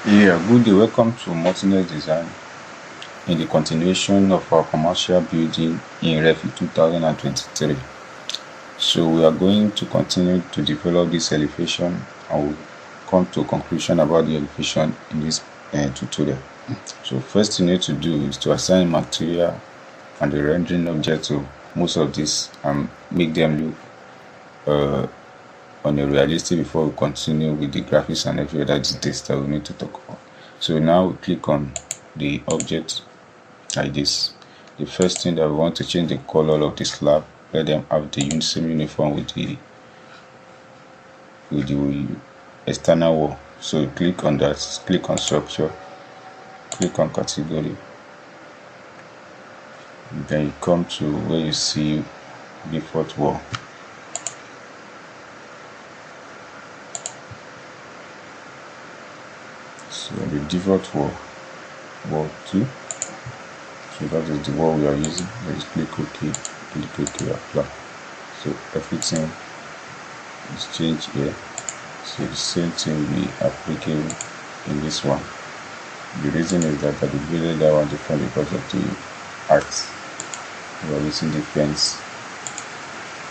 Yeah, good day. Welcome to Multinet Design in the continuation of our commercial building in revit 2023. So we are going to continue to develop this elevation and we'll come to a conclusion about the elevation in this tutorial. So first you need to do is to assign material and the rendering object to most of this and make them look on a realistic before we continue with the graphics and every other details that we need to talk about. So now we click on the object like this. The first thing that we want to change the color of the slab, let them have the same uniform with the external wall. So you click on that, click on structure, click on category, then you come to where you see default wall. So the default wall 2, so that is the wall we are using. Let's click OK, apply. So everything is changed here. So the same thing will be applicable in this one. The reason is that I divided that one different because of the art. We are using the fence.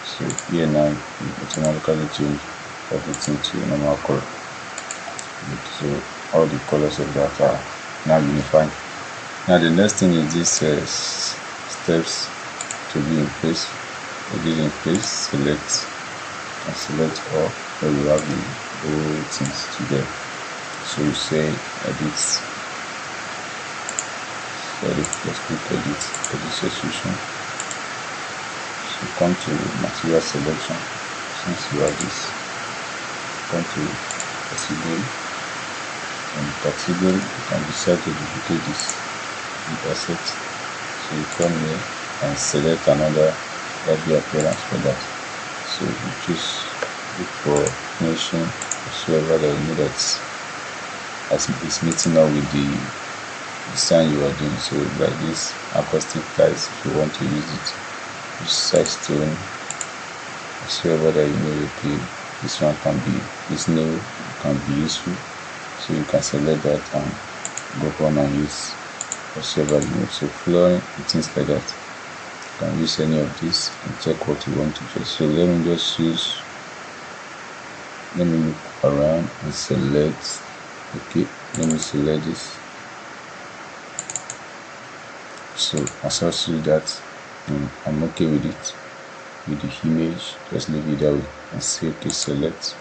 So here now you automatically change everything to normal color. So all the colors of that are now unified. Now the next thing is this steps to be in place. Put it in place, select all where you have the whole things together. So you say edit. Let's click edit solution. So come to material selection. Since you have this, come to category. In category, you can decide to duplicate this asset. So you come here and select another revit appearance for that. So you choose look for finishing whatsoever that you know that is meeting up with the design you are doing. So like this acoustic tiles, if you want to use it, use side stone whatsoever that you know, okay, this one can be, this nail can be useful. So you can select that and go on and use whatsoever you know. So flooring and things like that, you can use any of this and check what you want to choose. So let me just use, let me look around and select, okay, let me select this. So as I see that, I'm okay with it, with the image, just leave it that way and say okay, select.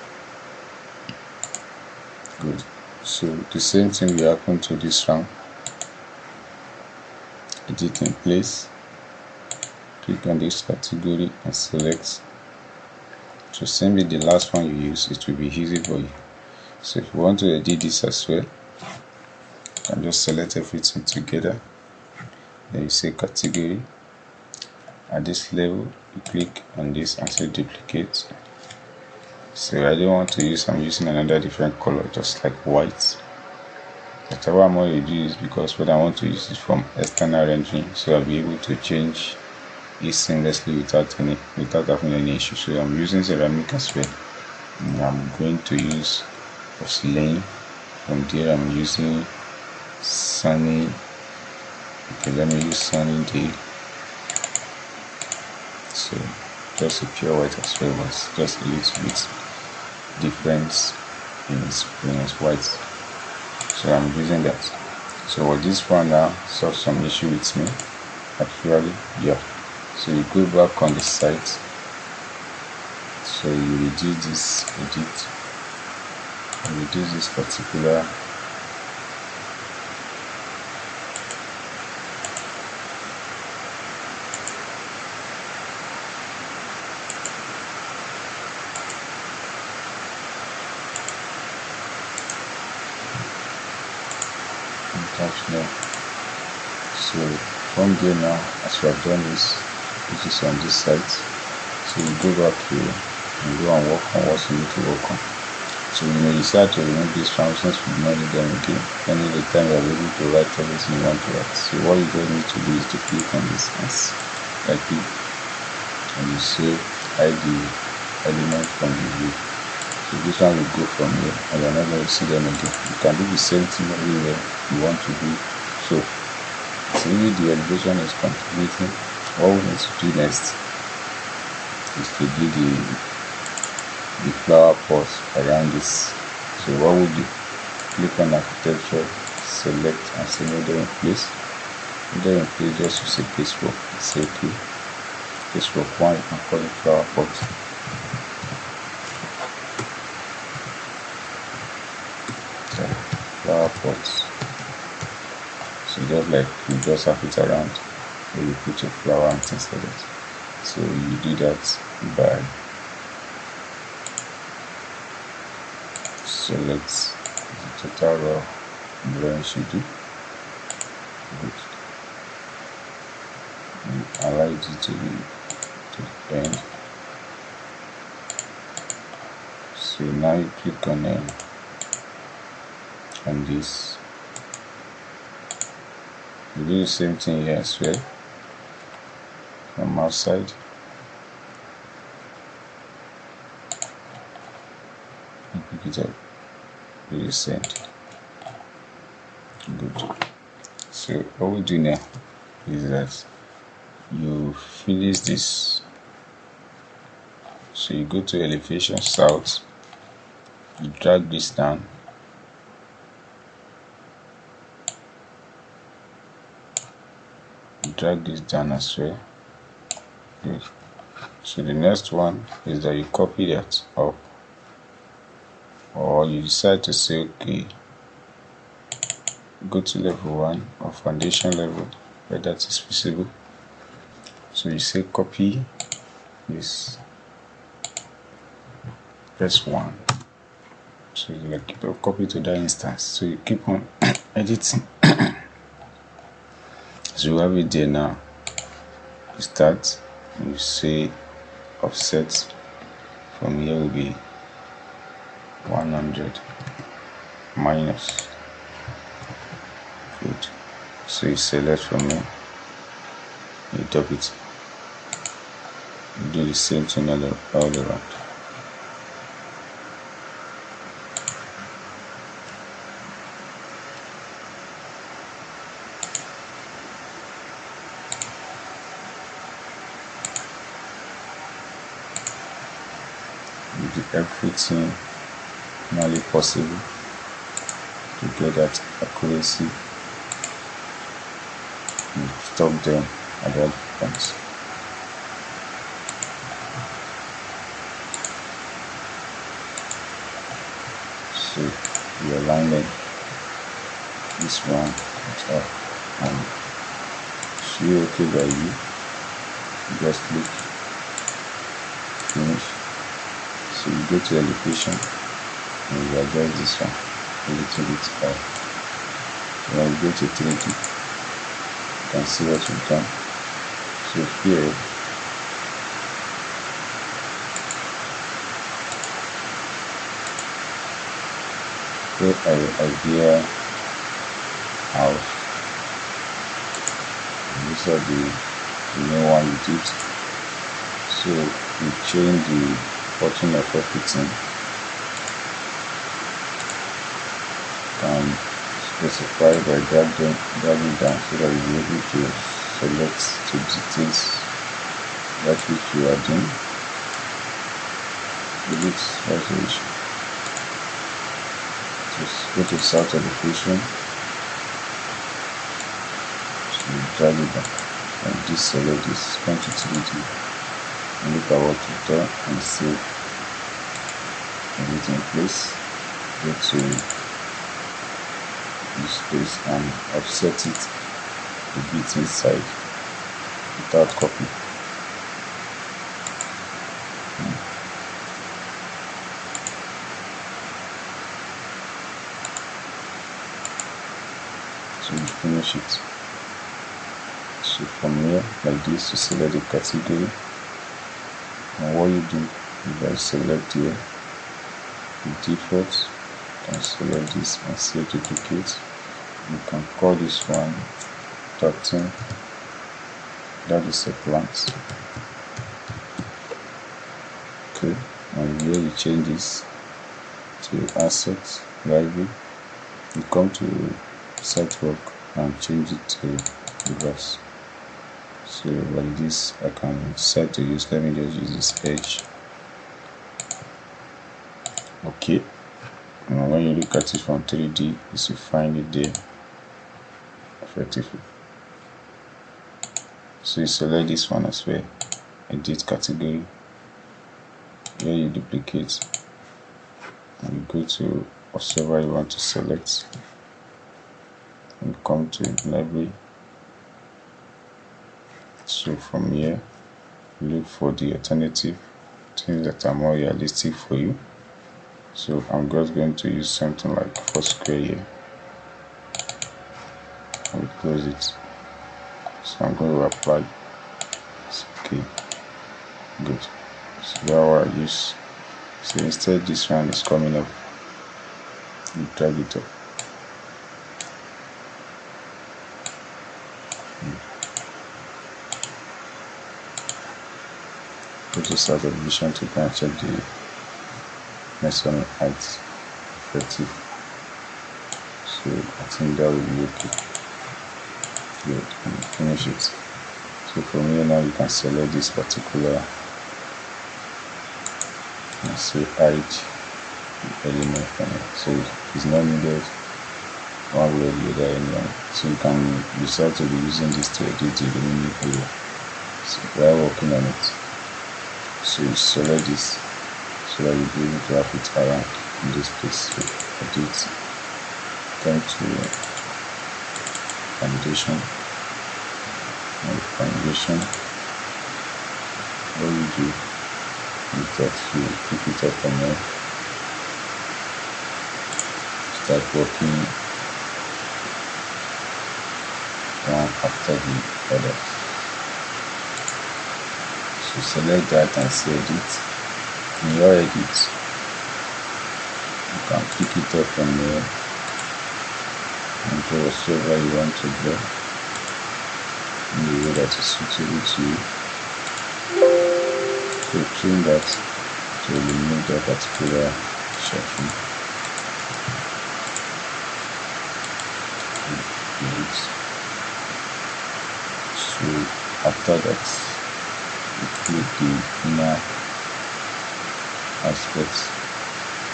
Good. So the same thing will happen to this round. Edit in place, click on this category and select. So same with the last one you use, it will be easy for you. So if you want to edit this as well, you can just select everything together, then you say category. At this level you click on this and say duplicate. So I don't want to use, I'm using another different color, just like white. Whatever I'm going to do is because what I want to use is from external rendering, so I'll be able to change it seamlessly without having any issue. So I'm using ceramic as well. And I'm going to use porcelain. From there I'm using sunny. Okay, let me use sunny day. So just a pure white as well, but just a little bit difference in its white. So I'm using that. So what this one now solves some issue with me actually. Yeah, so you go back on the site, so you reduce this edit and reduce this particular now. So from there now, as you have done this, which is on this site, so you go back here and go and work on what you need to work on. So you may decide to remove these functions, we do not need them again. Any the time you are able to write everything you want to write. So what you just need to do is to click on this like it, and you say hide the element from the view. So this one will go from here and you're not going to see them again. You can do the same thing everywhere you want to do. So see, the elevation is completing. What we need to do next is to do the flower pots around this. So what we do, click on architecture, select and say model in place. Model in place, just use a casework. Say okay. Casework 1, you can call it flower pot. Flower pots. So just like you just have it around, where you put your flower and things like that. So you do that by select the total raw drawing you do. Good. You allow it to the end. So now you click on this. You do the same thing here as well. From outside, and pick it up. Do the same. Good. So what we do now is that you finish this. So you go to elevation south, you drag this down, drag this down as well. Good. So the next one is that you copy that up, or you decide to say okay, go to level 1 or foundation level where that is visible. So you say copy this, press 1. So you like keep a copy to that instance. So you keep on editing. So you have it there now. You start, you say offset from here will be 100 minus. Good. So you select from here, you top it, you do the same thing all around. You do everything humanly possible to get that accuracy. You stop them at that point. So you align it, this one up, and should be okay by you. Just click finish. So you go to elevation and you adjust this one a little bit up. When you go to 3D, you can see what you've done. So here, idea house. These are the new one you did. So you change the button of everything. And specify by dragging down so that you'll be able to select the details that which you are doing. Delete resolution. Just go to south elevation. So you drag it down and deselect this quantity and look at what you've done and save everything in place. Go to this place and offset it a bit inside without copy. So you finish it. So from here like this, you select the category, and what you do, you guys select here the default and select this and say duplicate. You can call this one 13, that is a plant. Okay, and here you change this to Asset, Library, you come to Site Work and change it to Reverse. So like this, I can set to use, let me just use this edge. Okay, and when you look at it from 3D, you will find it there effectively. So you select this one as well, edit category, here you duplicate and you go to whatever you want to select and come to Library. So from here, look for the alternative things that are more realistic for you. So I'm just going to use something like Foursquare here. I will close it. So I'm going to apply. It's okay. Good. So that's what I use. So instead this one is coming up. You drag it up. Go to start of vision to go and check the measurement height effective. So I think that will be okay. Good, and finish it. So from here now you can select this particular, let's say height element from it. So it's not needed one way or the other anyway. So you can decide to be using this to edit the remaining area. So while working on it, so you select this so that you'll be able to have it around in this place. So edit, come to foundation, and foundation. What you do is that you pick it up from here, start working one after the other. So select that and say edit. In your edit, you can pick it up from here and do whatever you want to do in the way that is suitable to you. So trim that to eliminate that particular sharpening. So after that, you click the inner aspects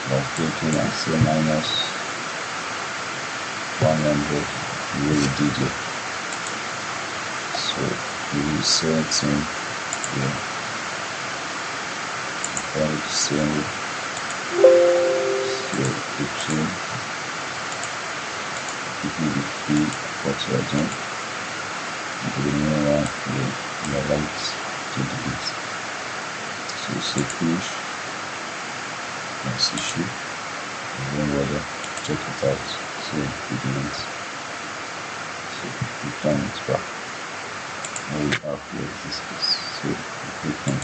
by clicking and say minus 100 the way we did it. So we will say anything here. Then we say so between give the feel of what you are doing. And the new one you are right to delete. So you say push, next issue, and then whether check it out. So you delete. So you turn it back. Now we have here this piece. So you click on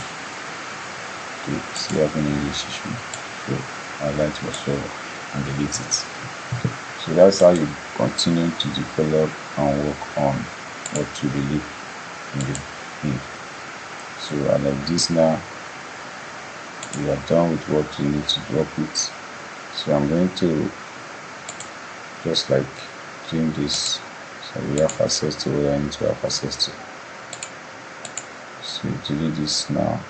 to see having English issue. So highlight whatsoever and delete it. So that's how you continue to develop and work on what you believe in. So like this now, we are done with what you need to work with. So I'm going to just like doing this so we have access to where I need to have access to. So delete this now.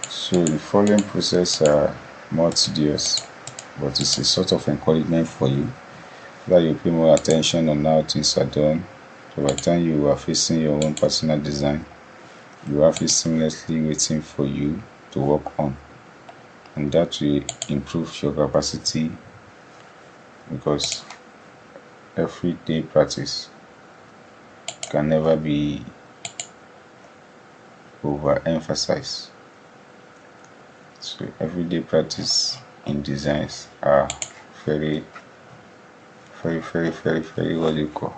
So the following process are more tedious, but it's a sort of encouragement for you that you pay more attention on how things are done. So by the time you are facing your own personal design, you have it seamlessly waiting for you to work on, and that will improve your capacity, because everyday practice can never be overemphasized. So everyday practice in designs are very what you call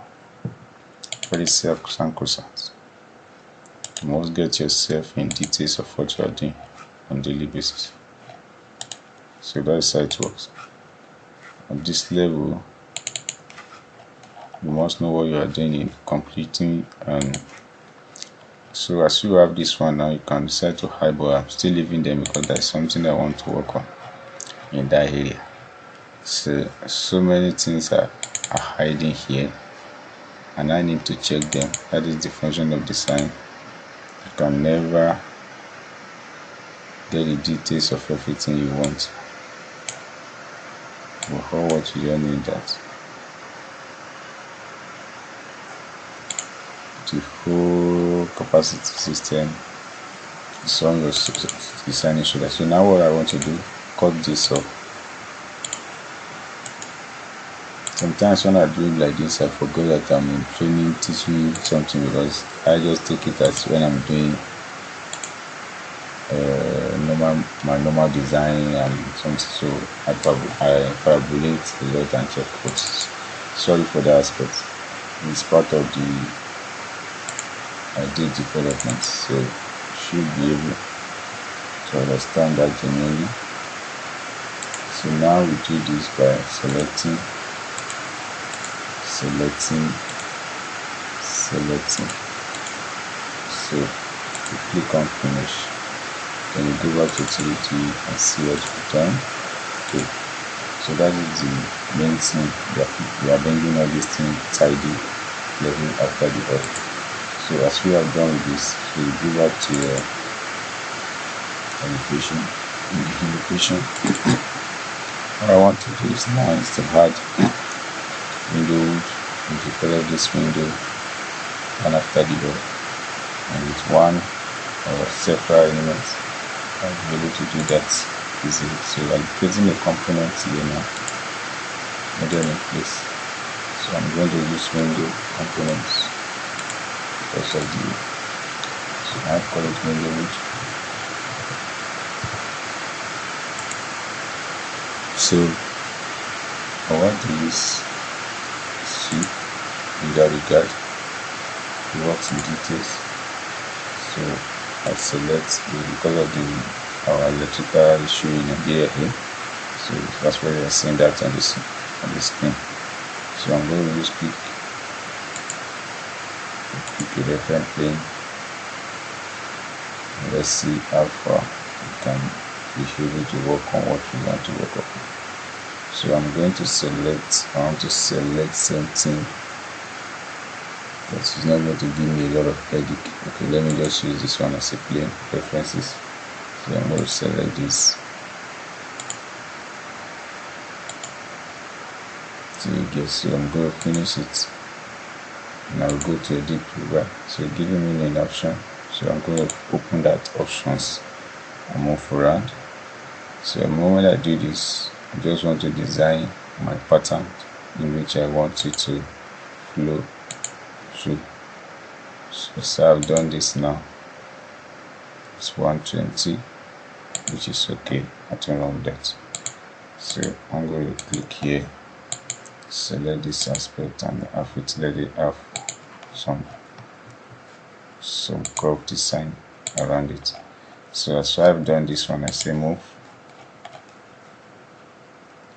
very sacrosanct. You must get yourself in details of what you are doing on a daily basis. So that's how it works. At this level, you must know what you are doing in completing. So as you have this one now, you can decide to hide, but I'm still leaving them because there's something I want to work on in that area. So many things are hiding here, and I need to check them. That is the function of design. You can never get the details of everything you want, but for what you don't need that. The whole capacity system is on your designing shoulder. So now what I want to do, cut this off. Sometimes when I do it like this, I forget that I'm in training, teaching something, because I just take it as when I'm doing my normal design and something. So I parabolate a lot and check. But sorry for that aspect. It's part of the idea development, so you should be able to understand that genuinely. So now we do this by selecting. So you click on finish, then you go back to utility and see what you've done. Okay, so that is the main thing. We are bringing all this thing tidy level after the work. So as we have done with this, so you go back to your elevation. What I want to do is now is to add window wood, and to color this window one after the other, and with one or several elements I'll be able to do that easily. So I'm creating a component here now, model in place. So I'm going to use window components because of the, so I call it window wood. So I want to use in that regard, works in details. So I select because of our electrical issue in Nigeria here. So that's why you're seeing that on the screen. So I'm going to use pick a reference plane. Let's see how far you can be able to work on what you want to work on. So I'm going to select, I want to select something that is not going to give me a lot of headache. Okay, let me just use this one as a plane references. So I'm going to select this. So I'm going to finish it. And I'll go to edit program. So giving me an option. So I'm going to open that options and move around. So the moment I do this, I just want to design my pattern in which I want it to flow through. So I've done this now. It's 120, which is okay. Nothing wrong with that. So I'm going to click here, select this aspect, and let it have some curve design around it. So as I've done this one, I say move.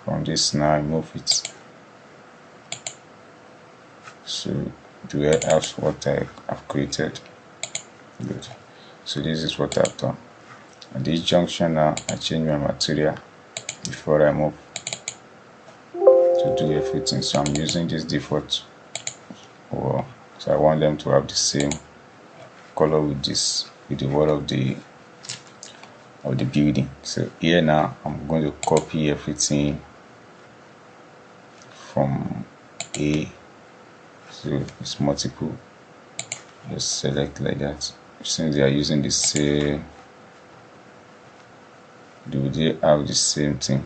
From this now I move it. So do I have what I have created? Good. So this is what I've done. At this junction now, I change my material before I move to do everything. So I'm using this default, so I want them to have the same color with the wall of the building. So here now I'm going to copy everything from A. So it's multiple. Just select like that. Since they are using the same, do they have the same thing?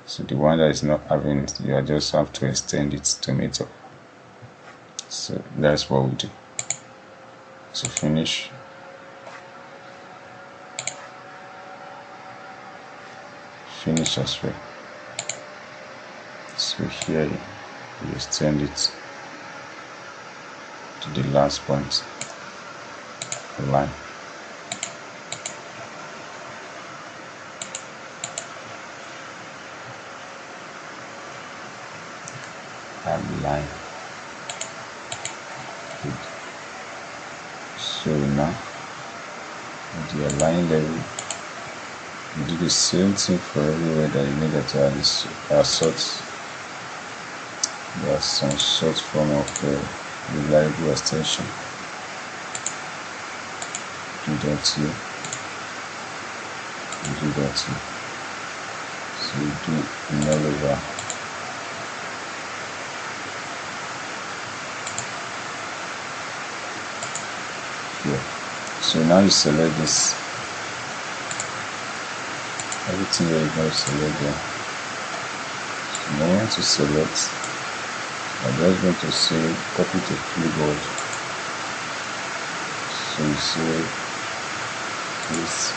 So the one that is not having it, you just have to extend it to meet up. So that's what we do. So finish. Finish as well. So here you extend it to the last point, line. And align. Good. So now the align level, you do the same thing for everywhere that you know that there are sorts. There are some sort form of reliable extension. Do that here. You do that here. So you do in all over. Here. So now you select this. Everything that you're going to select there. So now once you select, I'm just going to say copy to clipboard. So you say this.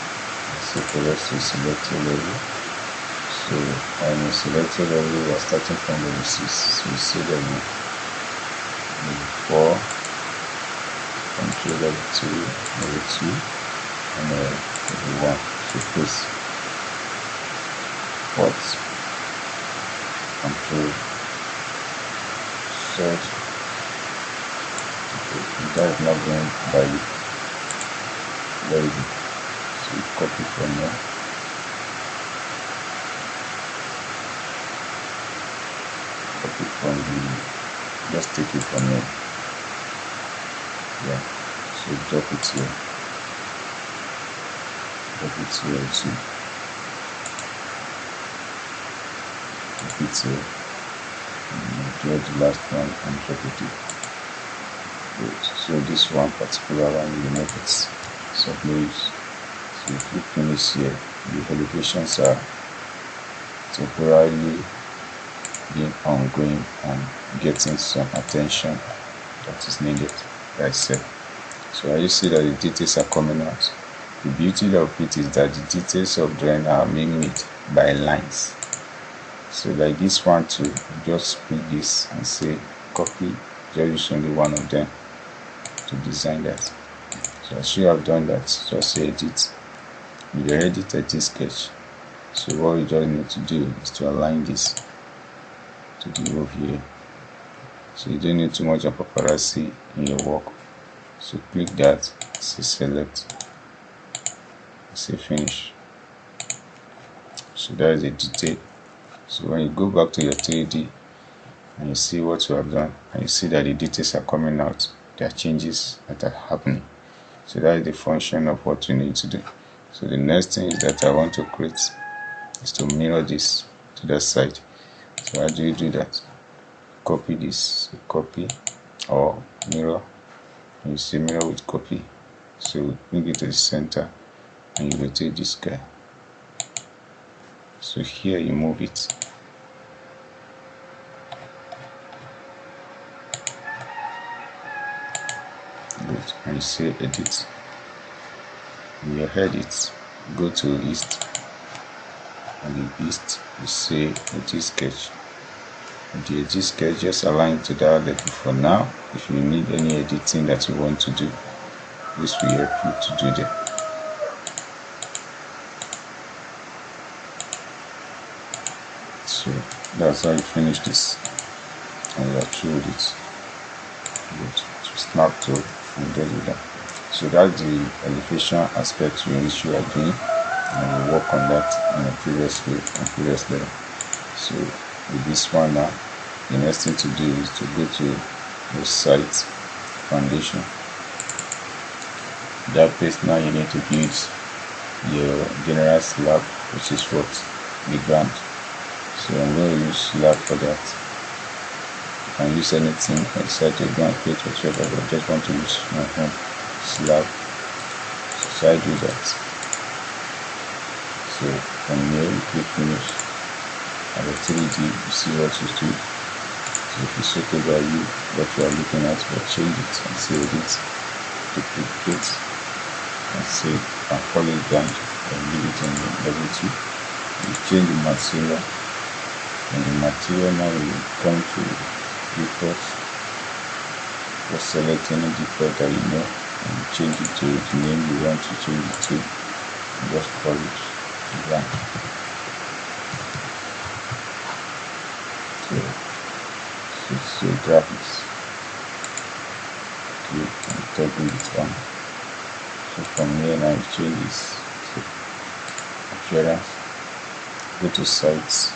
So for us to select a level. So on the selected level, we are starting from level 6. So you see level 4, control level 2, and level 1. So please port, control, search. Okay. That is not going by level. So you copy from there. Copy from the, just take it from here. Yeah. So drop it here. Drop it here too. Drop it here. And draw the last one and drop it here. Good. So this one particular one you make it submerged. So if you finish here, the elevations are temporarily being ongoing and getting some attention that is needed by itself. So you see that the details are coming out. The beauty of it is that the details of drawing are being made by lines. So like this one too, just pick this and say copy, just use only one of them to design that. So as you have done that, just say edit. You edit this sketch. So what you just need to do is to align this to the roof here. So you don't need too much of paparazzi in your work. So click that, say select, say finish. So that is the detail. So when you go back to your 3D and you see what you have done, and you see that the details are coming out, there are changes that are happening. So that is the function of what you need to do. So the next thing is that I want to create is to mirror this to that side. So how do you do that? Copy this, copy or mirror. And you see mirror with copy. So bring it to the center and you rotate this guy. So here you move it. Good. And you say edit. In your edit, go to east. And in east, you say edit sketch. And the edit sketch, just align to that level for now. If you need any editing that you want to do, this will help you to do that. So that's how you finish this, and you are through with it. Good. So snap to and get it done. So that's the elevation aspect in which you are doing, and we work on that in a previous level. So with this one now, the next thing to do is to go to the site foundation. That place now you need to build your general slab, which is what the ground. So I'm going to use slab for that. You can use anything. I decide to go and create whatever, but I just want to use my own slab. So I do that. So from here you click finish. At the 3D you see what you do. So if it's okay by you, what you are looking at, but change it and save it, duplicate and save and follow it down and leave it on level 2. You change the material, and the material now will come to default. Just select any default that you know and change it to the name you want to change it to, and just call it blank. So graphics. Okay, and toggle it on. So from here now you change this to appearance. Go to site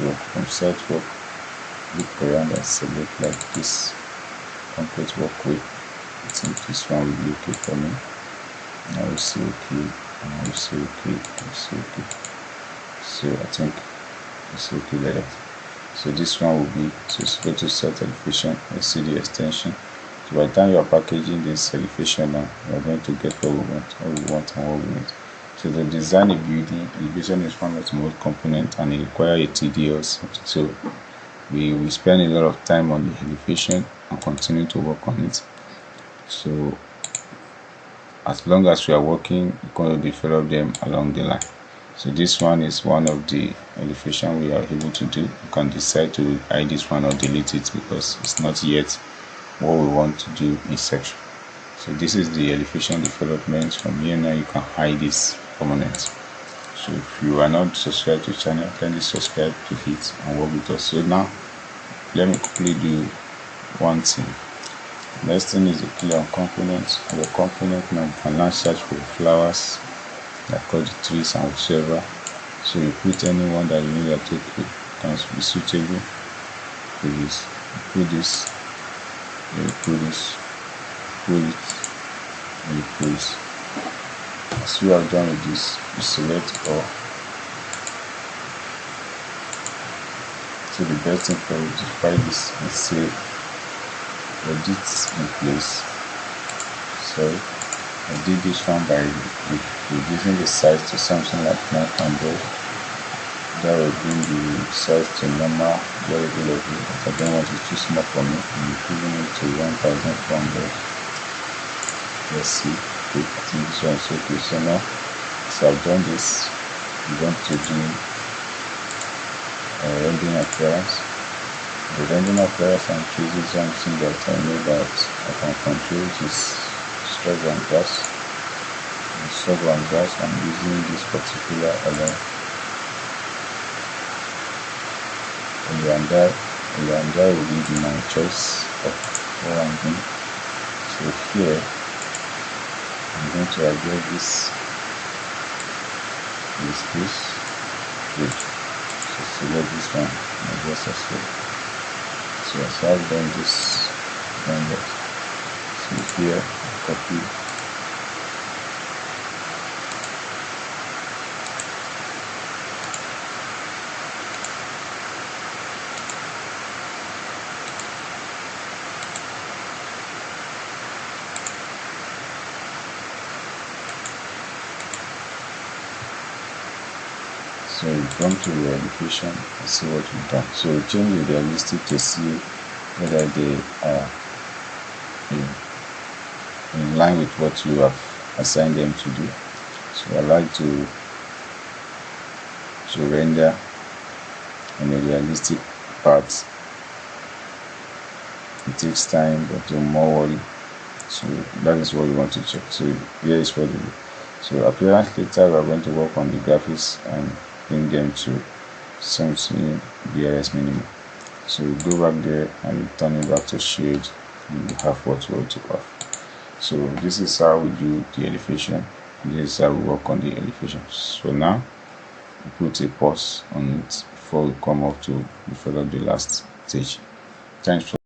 work. From site work, look around and select like this complete walkway. I think this one will be okay for me. And I will say okay, and I will say okay, I will say okay. So I think it's okay like that. So this one will be, so go to set elevation and see the extension. So by the time you are packaging this elevation now, you are going to get what we want and what we need. So to design a building, elevation is one of the most components and it requires a tedious. So we spend a lot of time on the elevation and continue to work on it. So as long as we are working, we're going to develop them along the line. So this one is one of the elevation we are able to do. You can decide to hide this one or delete it because it's not yet what we want to do in section. So this is the elevation development. From here now you can hide this component. So if you are not subscribed to the channel, kindly subscribe to it and work with us. So now let me quickly do one thing. Next thing is the clear on components. Our component now you can now search for flowers like all the trees and whatever. So you put anyone that you know that okay can be suitable for this. You put this, you put this, put it, and you put this. As we have done with this, you select all. So the best thing for you to find this and say edit in place. So I did this one by reducing the size to something like 900. That will bring the size to normal variable level. But I don't want it too small for me. I'm improving it to 1400. Let's see. Okay, I think this one is okay. So now, as I've done this, I'm going to do rendering appearance. The rendering appearance I'm choosing something that I know that I can control, which is struggle and gas. I'm using this particular element. And that will be my choice of what I'm doing. So here I'm going to adjust this good. So select this one and adjust as well. So as I've done this, so here copy. So you come to your elevation and see what you've done. So change the realistic to see whether they are in line with what you have assigned them to do. So I like to render on a realistic part. It takes time, but you're more worried. So that is what you want to check. So here is what you do. So appearance later we are going to work on the graphics and bring them to something BRS minimum. So you go back there and turn it back to shade and you have what you want to have. So this is how we do the elevation. This is how we work on the elevation. So now we put a pause on it before we come up to develop the last stage. Thanks for